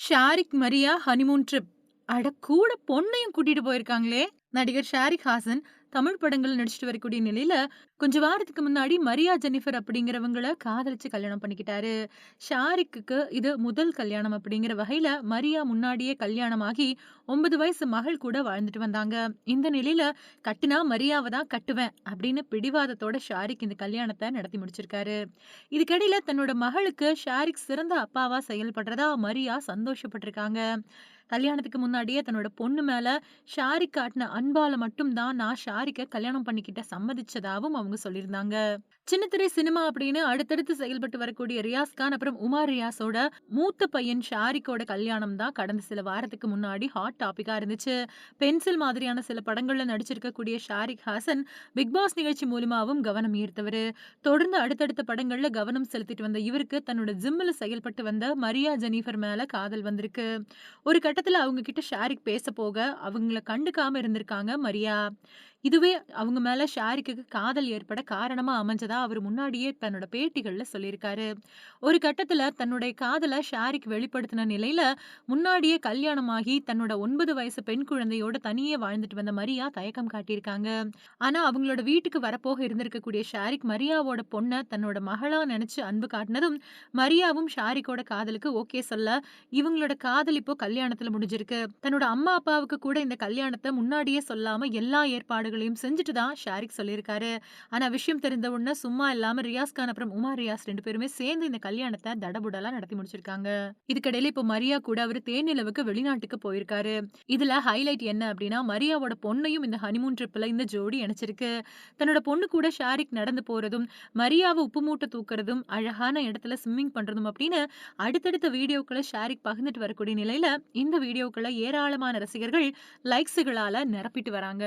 Shariq, Maria honeymoon trip. அட கூட பொண்ணையும் கூட்டிட்டு போயிருக்காங்களே! நடிகர் ஷாரிக் ஹாசன் தமிழ் படங்கள்ல நடிச்சுட்டு வரக்கூடிய நிலையில, கொஞ்ச வாரத்துக்கு முன்னாடி மரியா ஜெனிஃபர் அப்படிங்கிறவங்கள காதலிச்சு கல்யாணம் பண்ணிக்கிட்டாரு. ஷாரிக்குக்கு இது முதல் கல்யாணம் அப்படிங்கிற வகையில, மரியா முன்னாடியே கல்யாணமாகி 9 வயசு மகள் கூட வாழ்ந்துட்டு வந்தாங்க. இந்த நிலையில, "கட்டுனா மரியாவ தான் கட்டுவேன்" அப்படின்னு பிடிவாதத்தோட ஷாரிக் இந்த கல்யாணத்த நடத்தி முடிச்சிருக்காரு. இதுக்கிடையில தன்னோட மகளுக்கு ஷாரிக் சிறந்த அப்பாவா செயல்படுறதா மரியா சந்தோஷப்பட்டிருக்காங்க. கல்யாணத்துக்கு முன்னாடியே தன்னோட பொண்ணு மேல ஷாரிக் காட்டுன அன்பால மட்டும் தான் நான் ஷாரிக்க கல்யாணம் பண்ணிக்கிட்ட சம்மதிச்சதாவும் அவங்க சொல்லியிருந்தாங்க. சின்னத்திரை சினிமா அப்படின்னு அடுத்தடுத்து செயல்பட்டு வரக்கூடிய ரியாஸ் கான் அப்புறம் உமா ரியாஸோட மூத்த பையன் ஷாரிக்கோட கல்யாணம் தான் கடந்த சில வாரத்துக்கு முன்னாடி ஹாட் டாபிக்கா இருந்துச்சு. பென்சில் மாதிரியான சில படங்கள்ல நடிச்சிருக்கக்கூடிய ஷாரிக் ஹாசன் பிக் பாஸ் நிகழ்ச்சி மூலமாவும் கவனம் ஈர்த்தவரு. தொடர்ந்து அடுத்தடுத்த படங்கள்ல கவனம் செலுத்திட்டு வந்த இவருக்கு தன்னோட ஜிம்ல செயல்பட்டு வந்த மரியா ஜெனிஃபர் மேல காதல் வந்திருக்கு. ஒரு கட்டத்துல அவங்க கிட்ட ஷாரிக் பேச போக, அவங்கள கண்டுக்காம இருந்திருக்காங்க மரியா. இதுவே அவங்க மேல ஷாரிக்குக்கு காதல் ஏற்பட காரணமா அமைஞ்சதா அவரு முன்னாடியே தன்னோட பேட்டிகள்ல சொல்லியிருக்காரு. ஒரு கட்டத்துல தன்னுடைய காதல ஷாரிக் வெளிப்படுத்தின நிலையில, முன்னாடியே கல்யாணமாகி தன்னோட 9 வயசு பெண் குழந்தையோட தனியே வாழ்ந்துட்டு வந்த மரியா தயக்கம் காட்டியிருக்காங்க. ஆனா அவங்களோட வீட்டுக்கு வரப்போக இருந்திருக்கக்கூடிய ஷாரிக் மரியாவோட பொண்ண தன்னோட மகளா நினைச்சு அன்பு காட்டினதும், மரியாவும் ஷாரிக்கோட காதலுக்கு ஓகே சொல்ல, இவங்களோட காதல் இப்போ கல்யாணத்துல முடிஞ்சிருக்கு. தன்னோட அம்மா, அப்பாவுக்கு கூட இந்த கல்யாணத்த முன்னாடியே சொல்லாம எல்லா ஏற்பாடுகளையும் செஞ்சுட்டு தான் ஷாரிக் சொல்லியிருக்காரு. ஆனா விஷயம் தெரிந்த உடனே சும்மா இல்லாம ரியாஸ் கான் அப்புறம் உமா ரியாஸ் 2 பேருமே சேர்ந்து இந்த கல்யாணத்த தடபுடலா நடத்தி முடிச்சிருக்காங்க. இதுக்கிடையில இப்போ மரியா கூட அவரு தேனிலவுக்கு வெளிநாட்டுக்கு போயிருக்காரு. இதுல ஹைலைட் என்ன அப்படின்னா, மரியாவோட பொண்ணையும் இந்த ஹனிமூன் ட்ரிப்ல இந்த ஜோடி இணைச்சிருக்கு. தன்னோட பொண்ணு கூட ஷாரிக் நடந்து போறதும், மரியாவ உப்பு மூட்டை தூக்குறதும், அழகான இடத்துல ஸ்விம்மிங் பண்றதும் அப்படின்னு அடுத்தடுத்த வீடியோக்கள ஷாரிக் பகிர்ந்துட்டு வரக்கூடிய நிலையில, இந்த வீடியோக்கள ஏராளமான ரசிகர்கள் லைக்ஸுகளால நிரப்பிட்டு வராங்க.